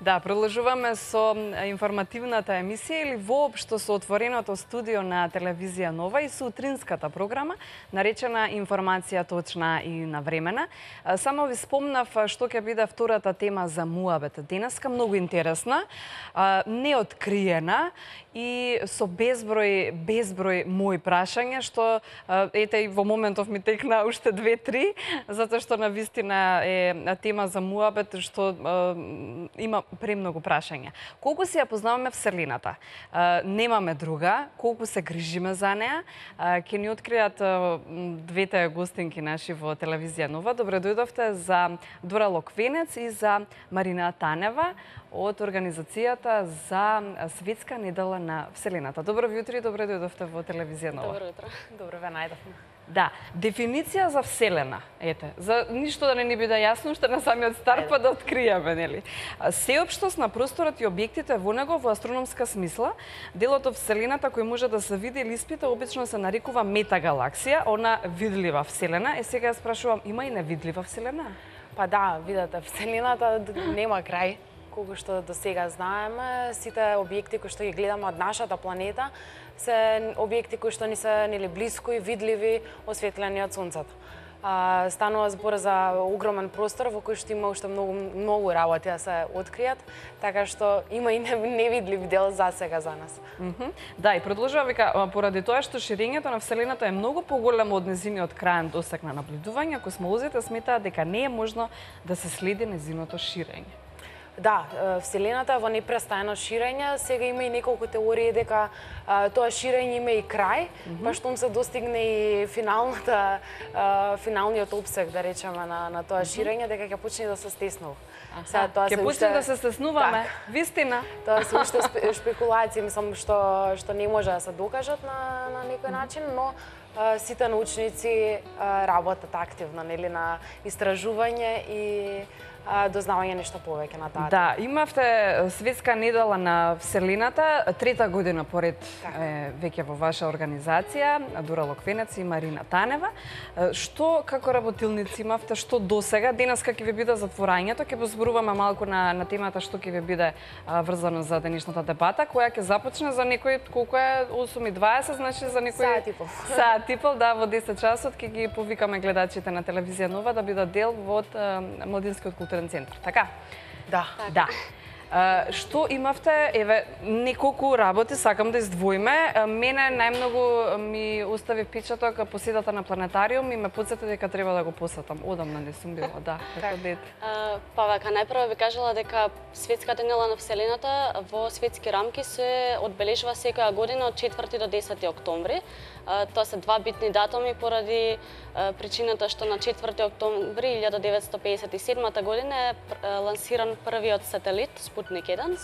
Да, продолжуваме со информативната емисија или воопшто со отвореното студио на телевизија Нова и со утринската програма, наречена Информација точна и навремена. Само ви спомнав што ќе биде втората тема за муабет денеска, многу интересна, неоткриена и со безброј мои прашања, што ете и во моментов ми текна уште 2-3, затоа што навистина е тема за муабет што има премногу прашања. Колку се ја познаваме Вселената? Немаме друга. Колку се грижиме за неа? Ќе ни откријат двете гостинки наши во телевизија Нова. Добре дојдовте за Дора Локвенец и за Марина Танева од Организацијата за Светска недела на Вселената. Добро јутро и добре дојдовте во телевизија Нова. Добро јутро. Добро ве најдовме. Да, дефиниција за Вселена, ете, за ништо да не ни биде јасно, уште на самиот старт па да откриеме, нели? Сеопштост на просторот и објектите во него во астрономска смисла, делот од Вселената кој може да се види или испита обично се нарекува метагалаксија, она видлива Вселена. Е сега ја спрашувам, има и невидлива Вселена? Па да, видете, Вселената нема крај. Колку што до сега знаеме, сите објекти кои што ги гледаме од нашата планета се објекти кои што ни се нели блиску и видливи, осветлени од сонцето. Станува збор за огромен простор во кој што има уште многу работи да се откријат, така што има и невидлив дел за сега за нас. Да, и продолжува вика, поради тоа што ширењето на Вселената е многу поголемо од нејзиниот краен досег на наблюдување, космолозите сметаат дека не е можно да се следи нејзиното ширење. Да, Вселената во непрестајно ширење, сега има и неколку теории дека тоа ширење има и крај, па штом се достигне и финалниот обсег, да речеме, на тоа ширење, дека ќе почне да се стеснува. Ќе почне да се стеснуваме, вистина. Тоа се уште спекулации, мислам, што не може да се докажат на некој начин, но сите научници работат активно, нели, на истражување и дознавање нешто повеќе на таа. Да, имавте Светска недела на Вселената, трета година поред веќе во ваша организација, Дора Локвенец и Марина Танева. Што како работилници имавте, што досега? Денеска ќе ви биде затворањето, ќе позборуваме малку на темата што ќе ви биде врзано за денешната дебата, која ќе започне за некој, колку е 8:20, значи за некој саат и пол, да, во 10 часот ќе ги повикаме гледачите на телевизија Нова да бидат дел од младинскиот културен центар, така? Да. Да. Што имавте, еве, неколку работи сакам да издвоиме. Мене најмногу ми остави впечаток поседата на планетариум и ме потсети дека треба да го посетам. Одамна не сум била, да, како дете. Па вака, најпрво ви кажала дека Светската недела на Вселената во светски рамки се одбележува секоја година од 4 до 10 октомври. Тоа се два битни датуми поради причината што на 4 октомври 1957 година е лансиран првиот сателит Спутник 1,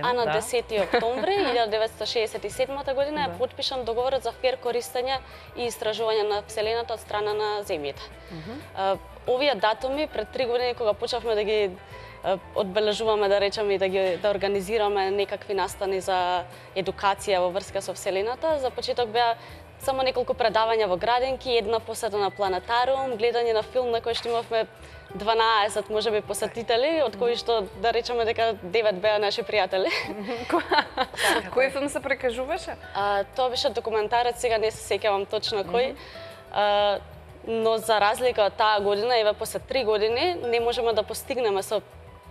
а на 10 октомври 1967 година е потпишан договорот за фер користење и истражување на Вселената од страна на Земјата. Овие датуми пред 3 години кога почнавме да ги одбележуваме, да речеме, и да организираме некакви настани за едукација во врска со Вселената, за почеток беа само неколку предавања во градинки, една посета на планетариум, гледање на филм на кој што имавме 12 можеби посетители, од кои што да речеме дека 9 беа наши пријатели. Кој филм се прекажуваше? Тоа беше документарец, сега не се сеќавам точно кој. Но за разлика од таа година, еве после 3 години, не можеме да постигнеме со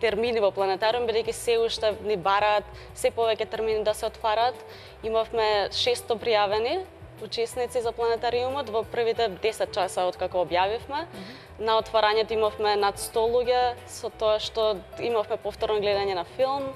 термини во планетариум, бидејќи се уште ни бараат се повеќе термини да се отварат. Имавме 600 пријавени учесници за планетариумот во првите 10 часа од како објавивме. На отварањето имавме над 100 луѓе, со тоа што имавме повторно гледање на филм,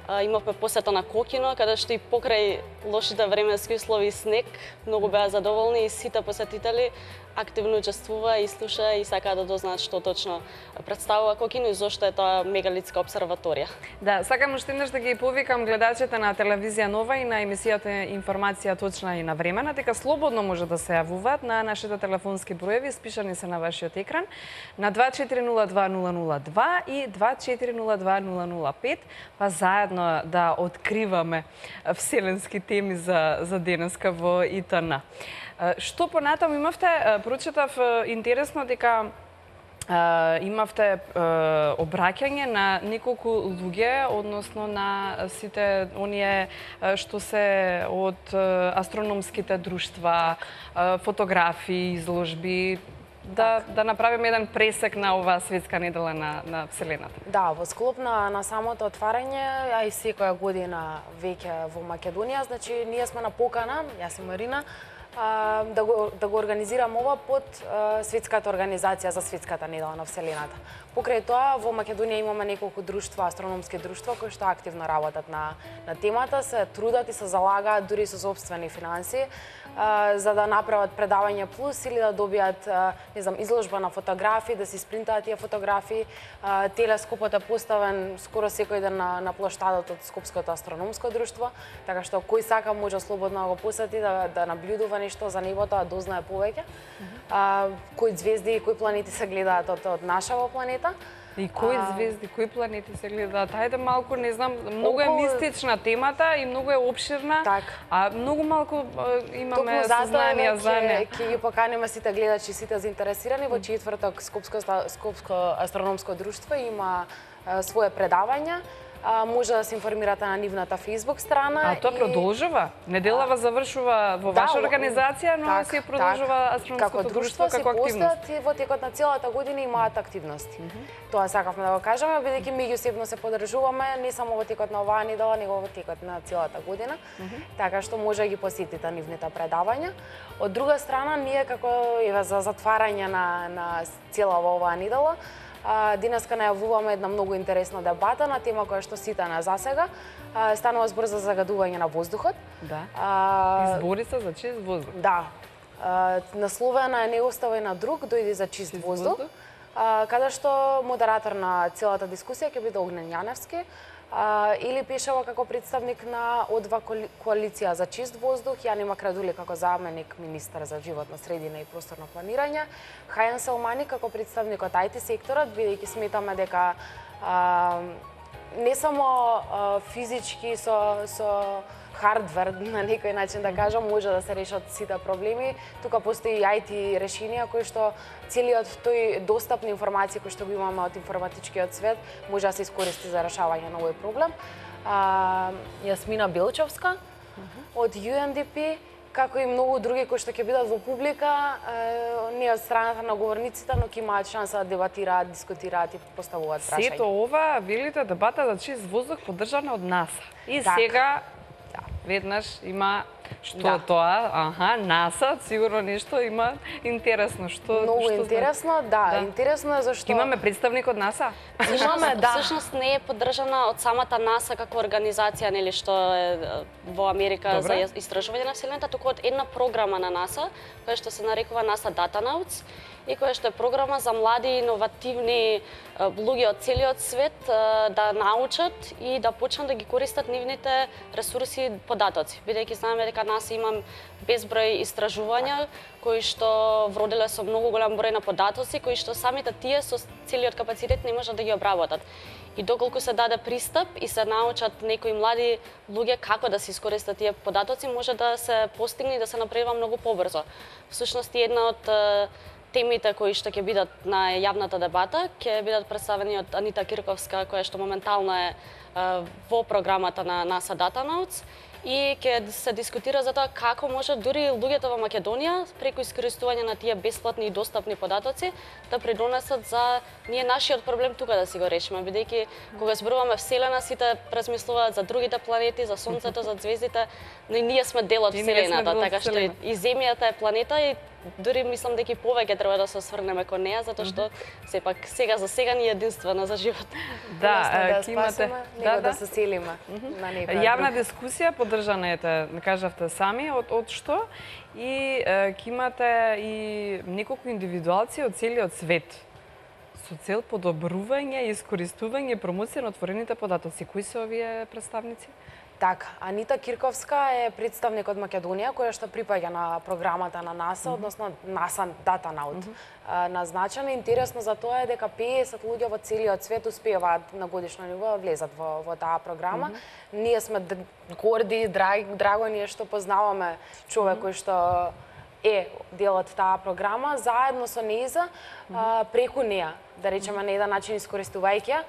имавме посета на Кокино, каде што и покрај лошите временски услови и снег, многу беа задоволни и сите посетители активно учествува и слуша и сакаа да дознаат што точно представува Кокино и зошто е тоа мегалитска обсерваторија. Да, сакам уште еднаш да ги повикам гледачите на телевизија Нова и на емисијата Информација точна и навремена, дека слободно може да се јавуваат на нашите телефонски броеви, испишани се на вашиот екран, на 2402-002 и 2402-005, па заедно да откриваме вселенски теми за денеска во ИТН. Што понатаму имавте, прочитав интересно дека имавте обраќање на неколку луѓе, односно на сите оние што се од астрономските друштва, фотографии, изложби, да направиме еден пресек на оваа светска недела на Вселената. Да, во склоп на самото отварање, а и секоја година веќе во Македонија, значи ние сме на покана, јас и Марина, да го организирам ова под Светската организација за Светската недела на Вселената. Покрај тоа, во Македонија имаме неколку друштва, астрономски друштва, кои што активно работат на темата, се трудат и се залагаат дури со собствени финанси, за да направат предавање плюс или да добијат, не знам, изложба на фотографии, да се испринтаат тие фотографии. Телескопот е поставен скоро секој ден на плоштадот од Скопското астрономско друштво, така што кој сака може слободно да го посети, да наблюдува нешто за небото, да дознае повеќе. Кои звезди и кои планети се гледаат од нашава планета. И кои звезди, кои планети се гледаат? Хајде малку, не знам, многу е мистична темата и многу е обширна, а многу малку имаме сознанија за неа. Ќе ги поканиме сите гледачи, сите заинтересирани во четврток Скопско астрономско друштво има свое предавање. Може да се информирате на нивната Facebook страна. А тоа продолжува? Неделава завршува во ваша организација, но се продолжува астрономското друштво како активност. Како друштво во текот на целата година имаат активности. Тоа сакавме да го кажеме, бидејќи меѓусебно се поддржуваме не само во текот на оваа недела, него во текот на целата година. Така што може да ги посетите нивните предавања. Од друга страна, ние како за затварање на целава оваа недела, денеска најавуваме една многу интересна дебата на тема која што сите на засега. Станува збор за загадување на воздухот. Да. Избори се за чист воздух. Да. Насловена е "Не оставај на друг, дојди за чист воздух", каде што модератор на целата дискусија ќе биде Огнен Јаневски, или пишава како представник на одва коалиција за чист воздух, Јани Макрадули како заменик министар за животна средина и просторно планирање, Хајан Селмани како представник од IT секторот, бидејќи сметаме дека не само физички со хардвер, на некој начин да кажам, може да се решат сите проблеми. Тука постои IT решенија кои што целиот тој достапни информации кои што го имаме од информатичкиот свет може да се искористи за решавање на овој проблем. Јасмина Белчовска од UNDP, како и многу други кои што ќе бидат во публика, не од страната на говорниците, но ќе имаат шанса да дебатираат, дискутираат и поставуваат прашања. Сето ова, велите, дебата за чист воздух поддржана од НАСА. И сега веднаш има што тоа, НАСА, сигурно нешто има интересно. Многу интересно, интересно е зашто имаме представник од НАСА. Имаме, да. Всушност не е поддржана од самата НАСА како организација, нели, што е во Америка за истражување на Вселената, туку од една програма на НАСА, која што се нарекува NASA Datanauts, и која што е програма за млади иновативни луѓе од целиот свет да научат и да почнат да ги користат нивните ресурси податоци. Бидејќи знаеме дека НАСА има безброј истражувања кои што вроделе со многу голем број на податоци, кои што самите тие со целиот капацитет не можат да ги обработат. И доколку се даде пристап и се научат некои млади луѓе како да се искористат тие податоци, може да се постигне и да се направи многу побрзо. Всушност една од темите кои што ќе бидат на јавната дебата ќе бидат представени од Анита Кирковска, која што моментално е во програмата на NASA Datanauts, и ќе се дискутира за тоа како може дури луѓето во Македонија преку искористување на тие бесплатни и достапни податоци да придонесат за нашиот проблем тука да си го решиме, бидејќи кога зборуваме Вселена, сите размислуваат за другите планети, за Сонцето, за звездите, но и ние сме дел од Вселената, така што и Земјата е планета и дури мислам дека и повеќе треба да се осврнеме кон неа, затоа што сепак за сега ни е единствена за живот. Да имате да се селиме на некоја јавна дискусија поддржана ете, кажавте сами, од што? И ќе имате и неколку индивидуалци од целиот свет со цел подобрување, искористување и промоција на отворените податоци. Кои се овие представници? Така, Анита Кирковска е представник од Македонија, која што припаѓа на програмата на НАСА, односно NASA Datanauts. Назначена, интересно за тоа е дека 50 луѓе во целиот свет успееваат на годишно ниво да влезат во таа програма. Ние сме горди, драго ни е што познаваме човек кој што е дел од таа програма, заедно со нејза, преку неа, да речеме на еден начин искористувајќи ја,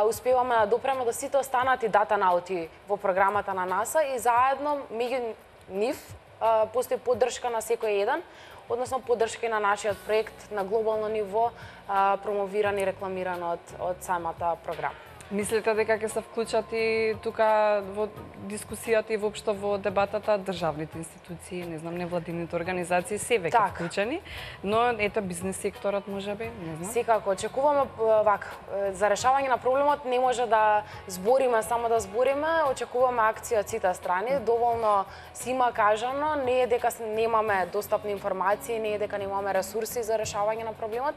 успеваме да допреме до сите останати датанаути во програмата на НАСА и заедно меѓу нив постои поддршка на секој еден, односно поддршка и на нашиот проект на глобално ниво, промовиран и рекламиран од самата програма. Мислите дека ќе се вклучат и тука во дискусијата и воопшто во дебатата државните институции, не знам, невладините организации, се веќе вклучени, но ето бизнес секторот можеби, не знам. Секако, очекуваме вака, за решавање на проблемот не може да збориме, само да збориме, очекуваме акција од сите страни, доволно си има кажано, не е дека немаме достапни информации, не е дека немаме ресурси за решавање на проблемот,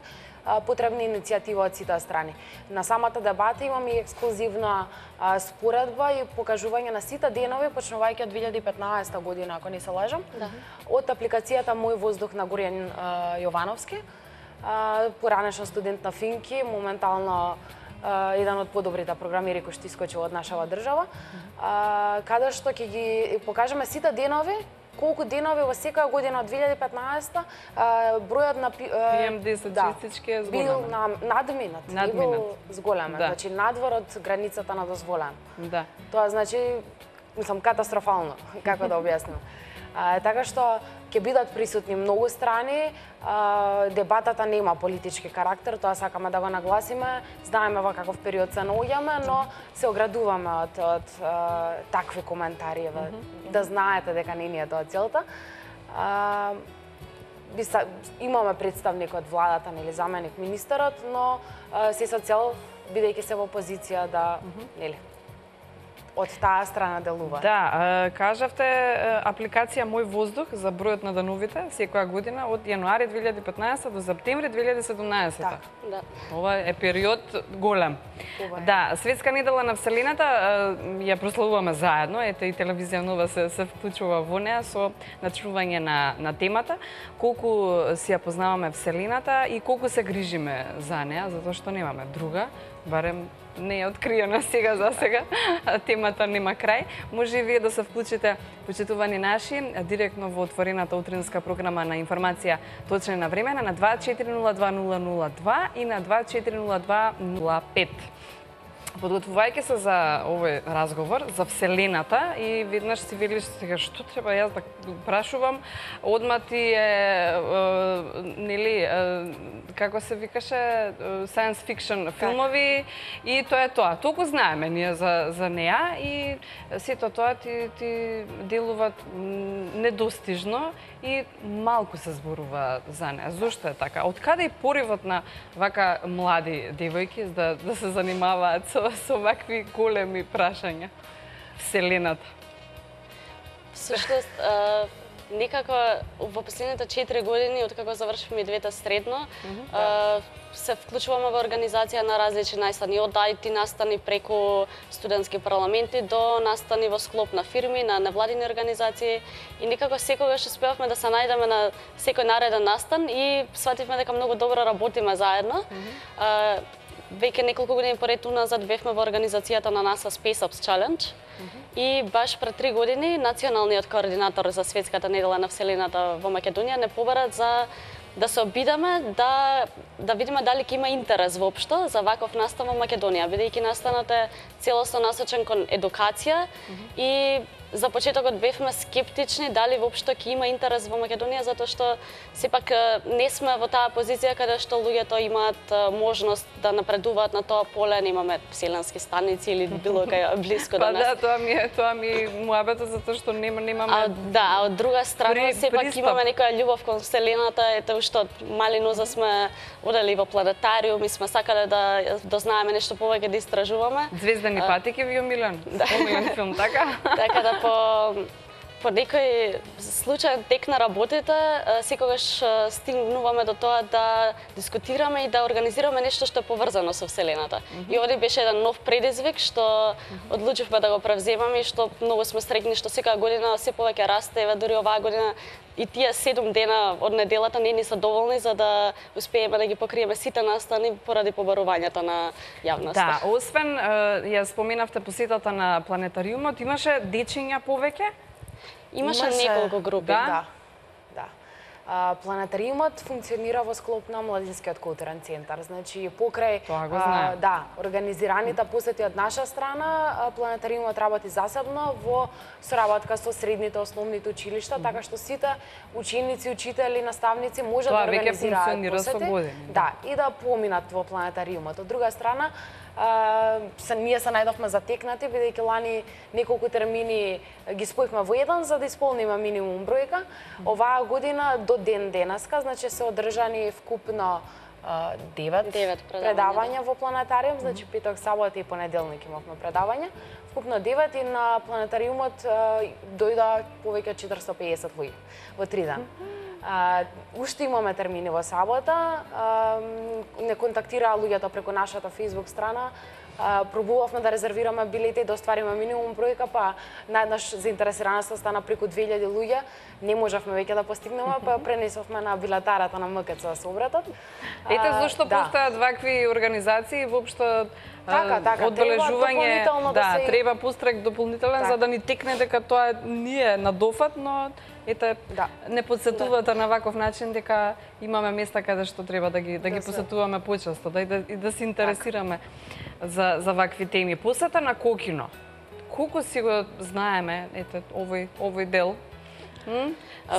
потребна иницијатива од сите страни. На самата дебата имаме и ексклузивна споредба и покажување на сите денови, почнувајќи од 2015 година, ако не се лажам, од апликацијата Мој воздух на Горјан Јовановски, поранешен студент на Финки, моментално еден од подобрите програмери кои што искочил од нашава држава, каде што ќе ги покажеме сите денови, колку денови во секоја година од 2015 бројот на PM10 честички е бил надминат, не бил зголемен, значи надвор од границата на дозволено. Да. Тоа значи, мислам, катастрофално, како да објасним. Така што ќе бидат присутни многу страни, дебатата нема политички карактер, тоа сакаме да го нагласиме, знаеме во каков период се наоѓаме, но се оградуваме од такви коментари, да знаете дека не ни е тоа целта. Имаме представник од владата, нели заменик министерот, но се со цел, бидејќи се во позиција да, нели, од таа страна делува. Да, кажавте апликација Мој воздух за бројот на деновите секоја година од јануари 2015 до септември 2017. Так. Да. Ова е период голем. Да, Светска недела на Вселената ја прославуваме заедно, ете и телевизија Нова се вклучува во неа со начнување на темата, колку си ја познаваме Вселената и колку се грижиме за неа, затоа што немаме друга, барем не е откриена сега за сега, темата нема крај. Може и вие да се вклучите, почитувани наши, директно во отворената утринска програма на информација точна на времена на 2402-002 и на 2402-05. Подготвувајќи се за овој разговор, за Вселената, и веднаш си велиш сега што треба јас да прашувам, одма ти е, нели, како се викаше, science fiction филмови, и тоа е тоа. Толку знаеме ние за неа и сето тоа ти делува недостижно и малку се зборува за неа. Зошто е така? Од каде и поривот на вака млади девојки да се занимаваат со вакви големи прашања? Вселената. Всушност, некако во последните 4 години, откако завршивме двете средно, се вклучуваме во организација на различни настани, од IT настани преку студентски парламенти до настани во склоп на фирми, на невладини организации, и некако секогаш успевавме да се најдеме на секој нареден настан и свативме дека многу добро работиме заедно. Веќе неколку години поред уназад бевме во организацијата на НАСА Space Ops Challenge и баш пред 3 години националниот координатор за Светската недела на Вселената во Македонија не побара за да се обидаме да видиме дали ќе има интерес воопшто за ваков настан во Македонија, бидејќи настанот е целосно насочен кон едукација и за почетокот бевме скептични дали воопшто ќе има интерес во Македонија, затоа што сепак не сме во таа позиција каде што луѓето имаат можност да напредуваат на тоа поле, немаме вселенски станици или било кај блиско до нас. Па да, тоа ми муабето затоа што немаме. Да, од друга страна сепак имаме некоја љубов кон Вселената, ете што мали ноза сме одели во планетариум и сме сакале да дознаеме нешто повеќе, да истражуваме. Звездани патики ви омилен? Омилен филм, така? Така да по некој случај тек на работите, секогаш стигнуваме до тоа да дискутираме и да организираме нешто што е поврзано со Вселената. И овде беше еден нов предизвик што одлучивме да го превземаме и што многу сме среќни што секоја година се повеќе расте, еве дури оваа година и тие 7 дена од неделата не ни се доволни за да успееме да ги покриеме сите настани поради побарувањето на јавноста. Да, освен ја споменавте посетата на планетариумот, имаше дечиња повеќе? Имаше неколку групи. Да. Планетариумот функционира во склоп на Младинскиот културен центар. Значи покрај организираните посети од наша страна, планетариумот работи засебно во соработка со средните основните училишта, така што сите ученици, учители, наставници можат да организираат посети. Да, и да поминат во планетариумот. Од друга страна, ние се најдовме затекнати, бидејќи лани неколку термини ги спојавме во еден за да исполниме минимум бројка. Оваа година до ден денеска, значи се одржани вкупно 9 предавања во планетариум, значи петок, сабота и понеделник имавме предавања. Вкупно 9 и на планетариумот дојда повеќе од 450 луѓе во 3 дена. Уште имаме термини во сабота, не контактираа луѓето преку нашата Facebook страна, пробувавме да резервираме билети и да оствариме минимум бројка, па најднаш заинтересираноста стана преку 2000 луѓе, не можевме веќе да постигнеме, па пренесовме на билетарата на МКЦ да се обратат. Ете зашто постојат вакви организации воопшто одбележување, треба пострек дополнителен за да ни текне дека тоа ние на дофат, но ете не подсетувате на ваков начин дека имаме места каде што треба да ги посетуваме почесто, и да се интересираме за вакви теми. Посета на Кокино. Колку си го знаеме ете овој дел?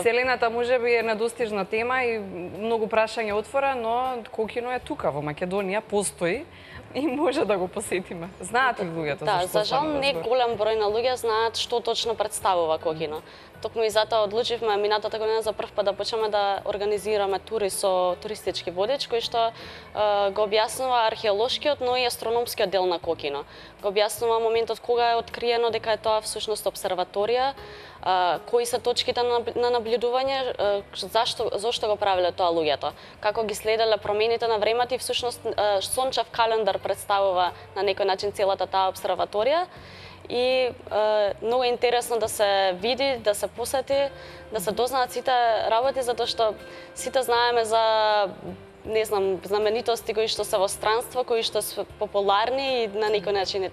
Вселената можеби е недостижна тема и многу прашања отвора, но Кокино е тука во Македонија, постои и може да го посетиме. Знаат ли луѓето зашто? Да, за жал не голем број на луѓе знаат што точно представува Кокино. Токму и затоа одлучивме минатата година за прв пат да почнеме да организираме тури со туристички водич кој што го објаснува археолошкиот, но и астрономскиот дел на Кокино. Го објаснува моментот кога е откриено дека е тоа всушност обсерваторија, кои се точките на наблюдување, зошто го правеле тоа луѓето, како ги следеле промените на времето и всушност сончев календар представува на некој начин целата таа обсерваторија. И многу интересно да се види, да се посети, да се дознаат сите работи, затоа што сите знаеме за не знам, знаменитости кои што се во странство, кои што се популарни и на некој начин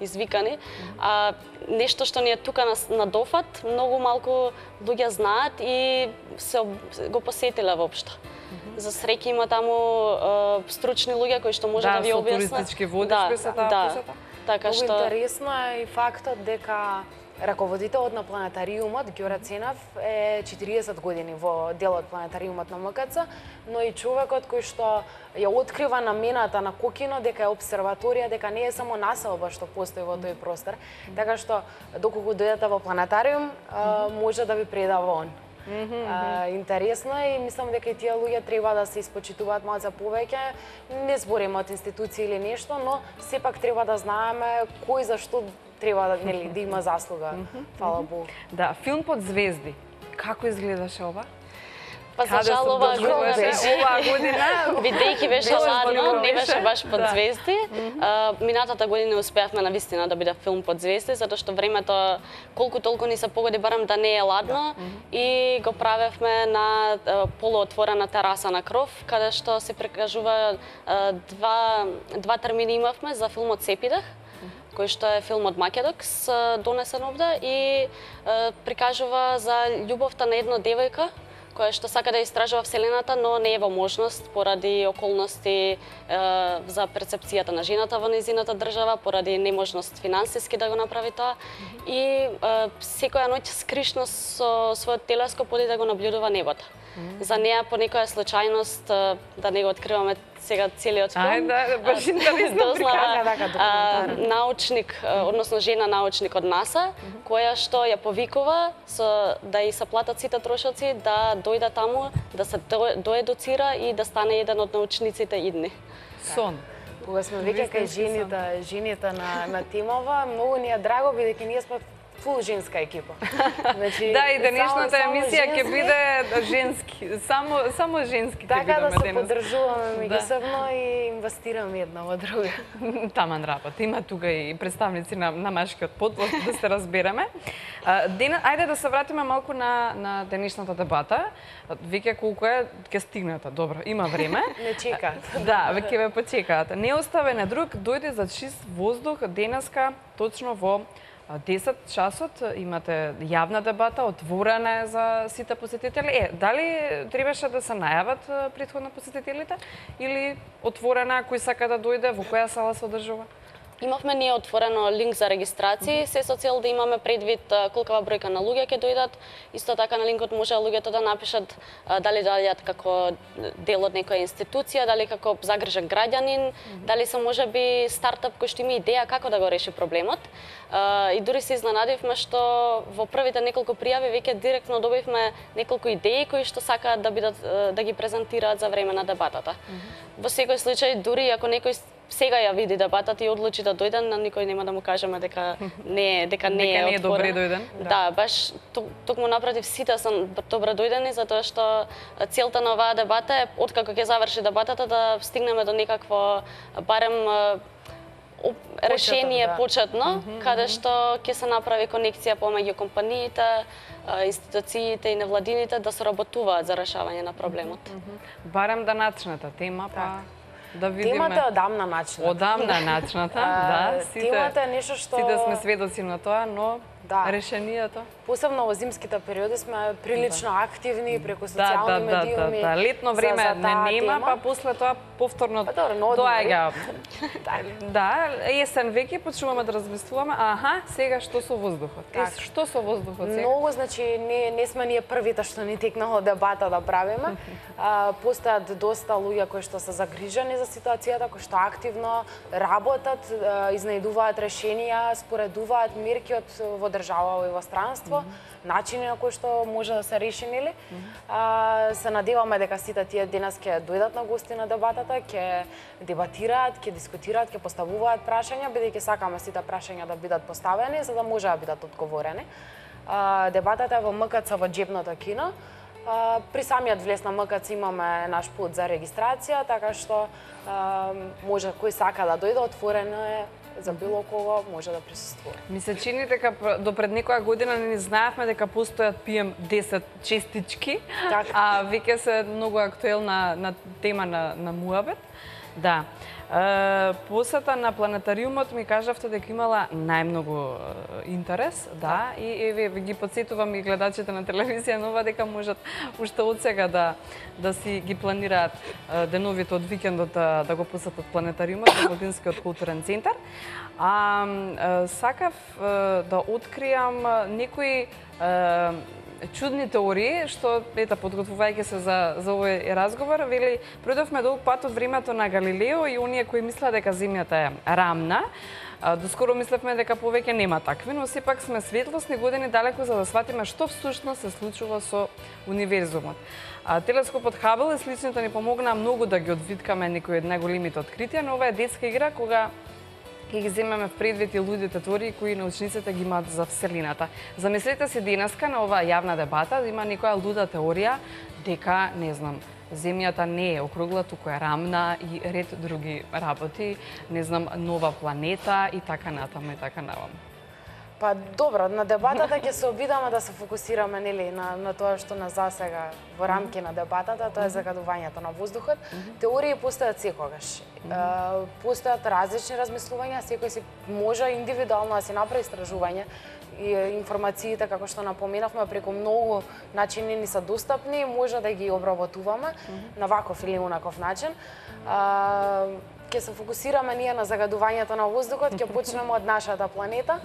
извикани, а нешто што ни е тука на дофат, многу малку луѓе знаат и се го посетиле воопшто. За среќа има таму стручни луѓе кои што може да ви објаснат. Да, со туристички водич кои се таа посета. Многу интересно е и фактот дека раководителот на планетариумот, Ѓоре Ценев, е 40 години во делот планетариумот на МКЦ, но и човекот кој што ја открива намената на Кокино, дека е обсерваторија, дека не е само населба што постои во тој простор. Така што, доколку дојдете во планетариум, може да ви предава он. Интересно е и мислам дека и тие луѓе треба да се испочитуваат малку повеќе. Не збориме од институции или нешто, но сепак треба да знаеме кој зашто треба да има заслуга. Фала Богу. Да, филм под звезди. Како изгледаше ова? Па за жал оваа година, бидејќи беше ладно, не беше баш под звезди. Минатата година успеавме навистина да биде филм под звезди, затоа што времето колку толку ни се погоди барем да не е ладно и го правевме на полуотворена тераса на кров, каде што се прикажува два термини имавме за филмот Сепидах, кој што е филм од Македокс, донесен овде и прикажува за љубовта на една девојка која што сака да истражува Вселената, но не е во можност поради околности за перцепцијата на жената во нејзината држава, поради неможност финансиски да го направи тоа. И секоја ноќ скришно со својот телескоп оди да го наблюдува небото. За неа по некоја случајност, да не го откриваме сега целиот филм, баш интересно дознава научник, односно жена научник од НАСА, која што ја повикува да и се платат сите трошоци, да дојде таму, да се доедуцира и да стане еден од научниците идни. Сон. Кога сме веќе кај жените на тимова, многу ни е драго, бидејќи ние сме фул женска екипа. Значи, да, и денешната емисија ќе биде женски, само женски ќе бидеме денес. Така да се поддржуваме меѓусебно и инвестираме една во друга. Таман работа. Има тука и представници на машкиот пол, да се разбереме. Ајде да се вратиме малку на денешната дебата. Веќе колку е, ќе стигнете. Добро, има време. Не чекаат. Да, веќе ве почекаат. Не оставе на друг, дојде за чист воздух денеска точно во 10 часот имате јавна дебата, отворена е за сите посетители. Дали требаше да се најават претходно посетителите или отворена кој сака да дојде, во која сала се одржува? Имавме ние отворено линк за регистрација, се со цел да имаме предвид колкава бројка на луѓе ќе дојдат. Исто така на линкот може луѓето да напишат дали доаѓаат како дел од некоја институција, дали како загрижен граѓанин, дали се можеби стартап кој што има идеја како да го реши проблемот. И дури се изненадивме што во првите неколку пријави веќе директно добивме неколку идеи кои што сакаат да бидат да ги презентираат за време на дебатата. Во секој случај, дури ако некој сега ја види дебатата и одлучи да дојде, на никој нема да му кажеме дека не е добре дојден. Да, баш токму напротив, сите се добре дојдени, затоа што целта на оваа дебата е откако ќе заврши дебатата да стигнеме до некакво барем решение почетно, каде што ќе се направи конекција помеѓу компаниите, институциите и невладините да се работуваат за решавање на проблемот. Барем да начнете тема, па да видиме. Темата е одамна начната. Одамна начната, да. Темата е нешто што... Сите сме сведоци на тоа, но решението... Посебно во зимските периоди сме прилично активни преку социјални медиуми. Да. Летно време не нема, па после тоа повторно доаѓа. Да, есен веќе почнуваме да размислуваме, сега што со воздухот? Што со воздухот сега? Многу, значи, не сме ние првите што ни текнало дебата да правиме. Постојат доста луѓе кои што се загрижени за ситуацијата, кои што активно работат, изнајдуваат решенија, споредуваат мерки во држава и во странство, начини на кои што може да се реши, нели? Се надеваме дека сите тие денес ќе дојдат на гости на дебатата, ќе дебатираат, ќе дискутираат, ќе поставуваат прашања, бидејќи сакаме сите прашања да бидат поставени за да може да бидат одговорени. Дебатата е во МКЦ во Џебното кино. При самиот влез на МКЦ имаме наш пут за регистрација, така што може кој сака да дојде, отворено е за било кого, може да присуствува. Ми се чини дека до пред некоја година не знаевме дека постојат PM10 честички, а веќе се многу актуелна на тема на муабет. Да. Посета на планетариумот ми кажавте дека имала најмногу интерес, да, и еве ги потсетувам и гледачите на телевизија Нова дека можат уште од сега да си ги планираат деновите од викендот да го посетат планетариумот во Годинскиот културен центар. Сакав да откријам некои чудни теории, што, подготвувајќи се за овој разговор, вели, пројдовме долг пат од времето на Галилео и оние кои мислеа дека Земјата е рамна. Доскоро мислевме дека повеќе нема такви, но сепак сме светлосни години далеко за да сватиме што всушност се случува со универзумот. Телескопот Хабл и сличните ни помогнаа многу да ги одвиткаме некои од најголемите откритија, но ова е детска игра кога ќе ги земеме в предвид и лудите теории кои научниците ги имаат за Вселената. Замислете си денеска на оваа јавна дебата да има некоја луда теорија дека, не знам, Земјата не е округла, туку е рамна и ред други работи, не знам, нова планета и така натаму и така наваму. Па добро, на дебатата ќе се обидаме да се фокусираме нели на тоа што нас засега во рамки на дебатата, тоа е загадувањето на воздухот. Теории постојат секогаш. Постојат различни размислувања, секој си може индивидуално да си направи истражување и информациите, како што напоменавме, преку многу начини ни се достапни, може да ги обработуваме на ваков или онаков начин. Ќе се фокусираме ние на загадувањето на воздухот, ќе почнеме од нашата планета.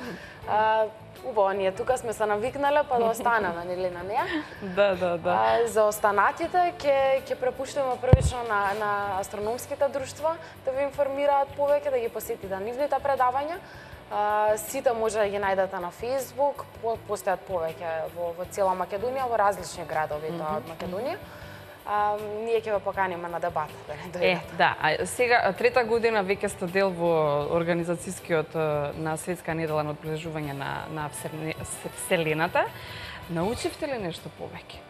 Убаво, ние тука сме се навикнале, па да останеме нели на неа. Да. За останатите ќе препуштиме првично на астрономските друштва да ви информираат повеќе, да ги посетите нивните предавања. Сите може да ги најдете на Facebook, постојат повеќе во цела Македонија, во различни градови од Македонија. Ние ќе ве поканиме на дебата, да не дојдете. Да, сега трета година веќе сте дел во организацијскиот на Светска недела на одбележување на Вселената. Научивте ли нешто повеќе?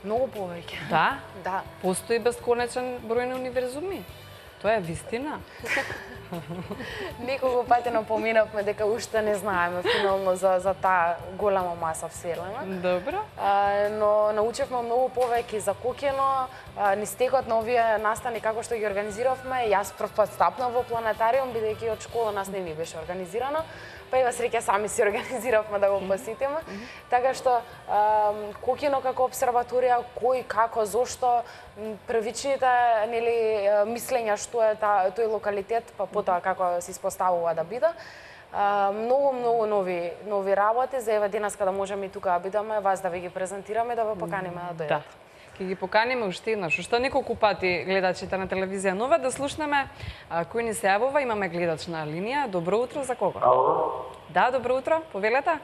Многу повеќе. Да? Да. Постои бесконечен број на универзуми. Тоа е вистина. Неколку пати напоменавме дека уште не знаеме финално за таа голема маса Вселена. Добро. Но научевме многу повеќе за Кокино, низ текот на овие настани како што ги организиравме. Јас прв пат стапнав во планетариум, бидејќи од школа нас не ни беше организирано. па ева среќа сами си организиравме да го посетиме. Така што Кокино како обсерваторија, кој, како, зошто, првичните нели мислења што е тој локалитет, па потоа како се испоставува да биде. Многу нови работи за ева денеска да можеме и тука да бидеме, вас да ви ги презентираме, да ве поканиме да дојдете. Ќе ги поканиме уште еднаш. Уште неколку пати гледачите на телевизија Нова да слушнеме кој ни се јавува. Имаме гледач на линија. Добро утро, за кого? Ало? Да, добро утро. Повелете.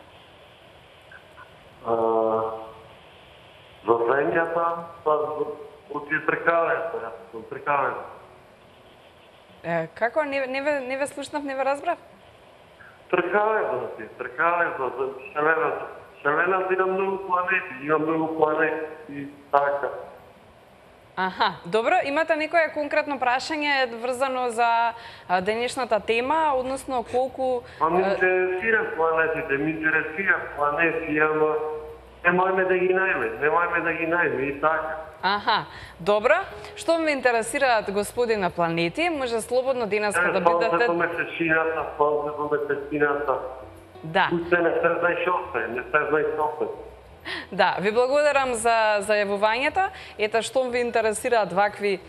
За земјата, па од тркавен. Како? Не ве слушнав, не ве разбрав? Тркавен за Вселената има многу планети и така. Аха, добро, имате некое конкретно прашање врзано за денешната тема, односно колку... Ме интересира планети, ама немојме да ги најме и така. Аха, добро. Што ме интересираат господина планети, може слободно денеска да бидете... Сонцето, месечината. Да. Уште не се знае шо. Да, ви благодарам за јавувањето. Ета, што ви интересираат вакви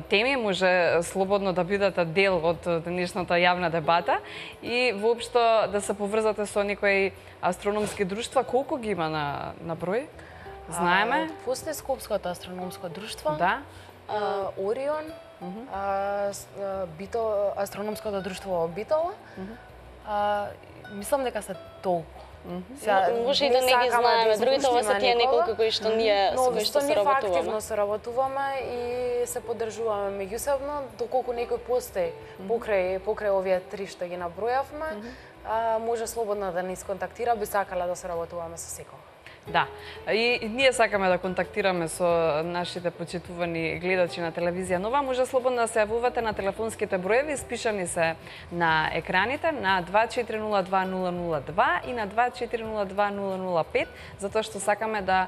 теми, може слободно да бидете дел од денешната јавна дебата и воопшто да се поврзате со некои астрономски друштва. Колку ги има на број? Знаеме? Постои Скопското астрономско друштво. Да. Орион, астрономското друштво во Битола. Мислам дека се толку. Може и да не ги знаеме, другите ова се тие неколку кои што ние со кои што се работуваме. Активно се работуваме и се поддржуваме меѓусебно, доколку некој постои покрај овие три што ги набројавме, може слободно да ни сконтактира, би сакала да се работуваме со секој. Да, и ние сакаме да контактираме со нашите почитувани гледачи на телевизија Нова. Може слободно да се јавувате на телефонските броеви, испишани се на екраните на 2402-002 и на 2402-005, затоа што сакаме да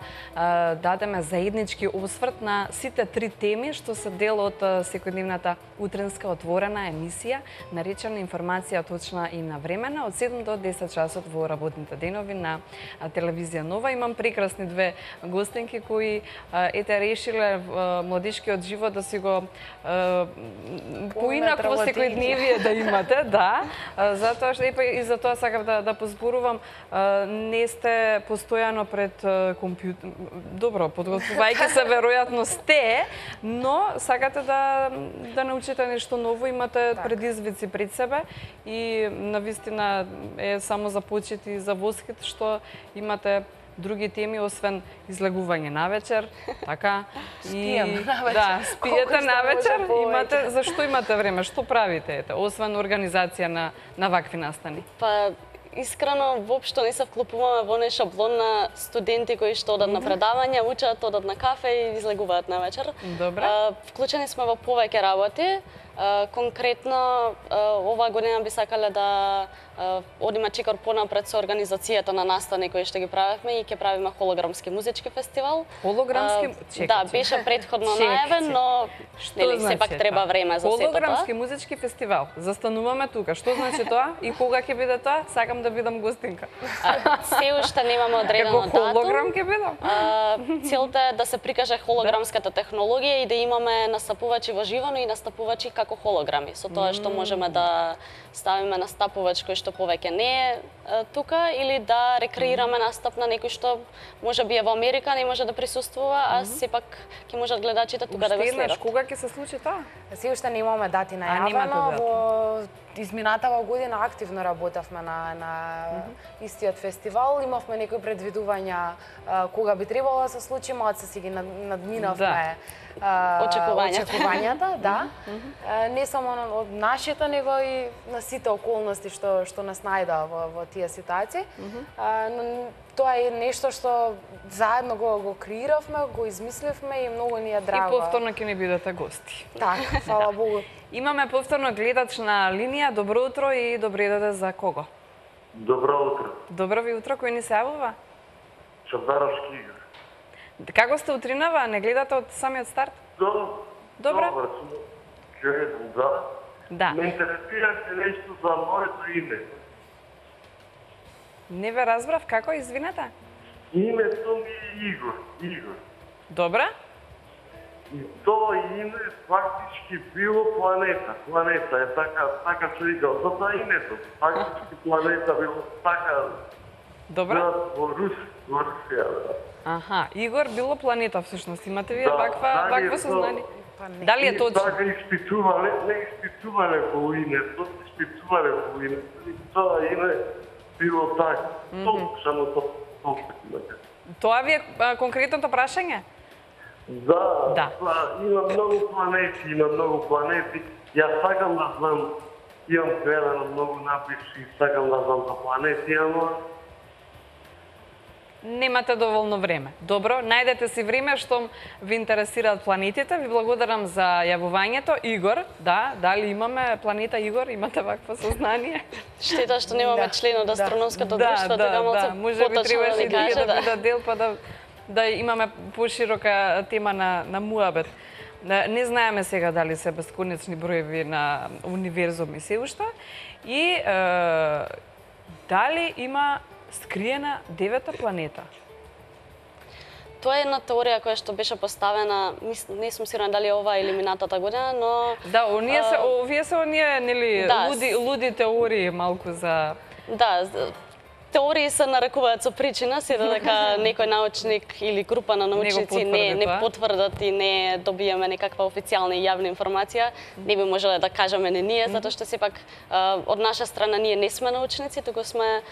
дадеме заеднички осврт на сите три теми што се дел од секојдневната утренска отворена емисија, наречена информација точна и навремена од 7 до 10 часот во работните денови на телевизија Нова. Имам прекрасни две гостинки кои решиле младишкиот живот да си го поинакво секојдневие да имате, да. Затоа што и затоа сакав да позборувам, не сте постојано пред компјутер. Добро, подготвувајќи се веројатно сте, но сакате да научите нешто ново, имате предизвици пред себе и навистина е само за почит и за восхит што имате други теми, освен излегување навечер, така. Спиеме навечер. Да, спиете навечер, зашто имате време, што правите, освен организација на вакви настани? Па, искрено, воопшто не се вклопуваме во оној шаблон на студенти кои што одат на предавања, учат, одат на кафе и излегуваат навечер. Добре. Вклучени сме во повеќе работи. Конкретно, оваа година би сакале да одиме чекор понапред со организацијата на настани кои што ги правевме и ќе правиме холограмски музички фестивал. Холограмски? Да, беше претходно најавен, но сепак треба време за сето тоа. Холограмски музички фестивал. Застануваме тука. Што значи тоа и кога ќе биде тоа? Сакам да бидам гостинка. Се уште немаме одредено датум. Како холограм ќе бидам? Целта е да се прикаже холограмската технологија и да имаме настапувачи во живо, но и настапувачи како холограми. Со тоа што можеме да ставиме настапувач кој што повеќе не е тука или да рекреираме настап на некој што може би е во Америка, не може да присуствува, а сепак ќе можат гледачите тука да го следат. Кога ќе се случи тоа? Се уште немаме дати најавено. Во изминатава година активно работевме на истиот фестивал. Имавме некои предвидувања кога би требало да се случи, малку си ги надминавме очекувањата, да. Не само од нашите, него и на сите околности што нас најда во тие ситуации. Тоа е нешто што заедно го креиравме, го измисливме и многу ни е драго. И повторно ќе ни бидете гости. Така, фала Богу. Имаме повторно гледач на линија. Добро утро и добре дојде за кого? Добро утро. Добро ви утро, кој ни се јавува? Чавдаровски Игор. Како сте утринава? Не гледате од самиот старт? Добро. Да. Да. Ме интересира нешто за моето име. Не ве разбрав, како, извинете? Името ми е Игор. Игор. Добра? И тоа име фактички било планета. Планета е така се викал. За тоа името. Фактички планета било така. Добра? Во Русија. Аха, Игор било планета всушност. Имате вие Да, вакво сознание? Дали е точно? Така испитувале, не испитувале по името, испитувале по името. И тоа име било така. Само тоа. Тоа ви е конкретното прашање? Да. Има многу планети. Јас сакам да знам, имам гледано многу написи, сакам да знам за планети, ама Немате доволно време. Добро, најдете си време што ви интересираат планетите. Ви благодарам за јавувањето. Игор, дали имаме планета Игор? Имате вакво сознание? Штета што немаме член од астрономското друштво, така малку може би поточно требаше да и ни тие каже, да бидат дел, па да имаме поширока тема на муабет. Не знаеме сега дали се бесконечни броеви на универзум и се уште. И дали има скриена девета планета? Тоа е една теорија која што беше поставена, не сум сигурна дали ова или минатата година, но Да, овие се оние, нели, луди теории малку за... Да, теории се нарекуваат со причина, се дека некој научник или група на научници не потврдат и не добиеме некаква официјална и јавна информација, не би можеле да кажеме не ние, затоа што сепак од наша страна ние не сме научници, туку сме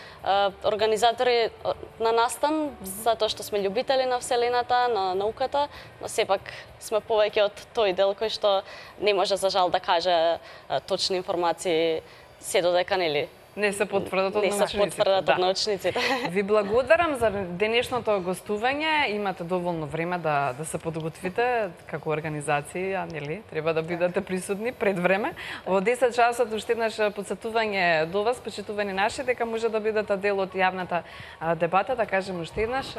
организатори на настан, затоа што сме љубители на Вселената, на науката, но сепак сме повеќе од тој дел кој што не може за жал да каже точни информации се додека нели не се потврдат од научниците. Не се потврдат од научниците. Ви благодарам за денешното гостување. Имате доволно време да се подготвите како организација, нели? Треба да бидете присутни пред време. Во 10 часот уште еднаш подсетување до вас, почитувани наши, дека може да бидете дел од јавната дебата, да кажем уште еднаш.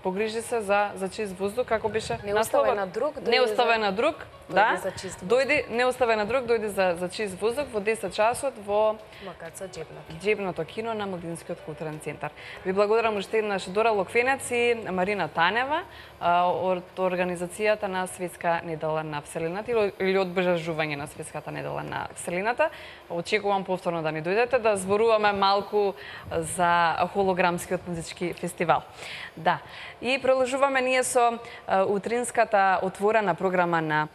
Погрижи се за чист воздух, како беше Не оставај на друг, не оставај на друг, да. за чист воздух. Дојди, не оставај на друг, дојди за чист воздух во 10 часот во Макаца Џебното кино на Младинскиот културен центар. Ви благодарам уште еднаш Дора Локвенец и Марина Танева од организацијата на Светска недела на Вселената или одбележување на Светската недела на Вселената. Очекувам повторно да ни дојдете да зборуваме малку за холограмскиот музички фестивал. Да. И продолжуваме ние со утринската отворена програма на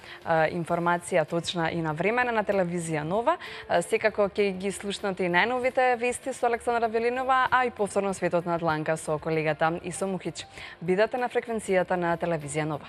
информација точна и навремена на телевизија Нова. Секако ќе ги слушнате и најновите вести со Александра Велинова, а и повторно светот на Атланка со колегата Исо Мухич. Бидете на фреквенцијата на телевизија Нова.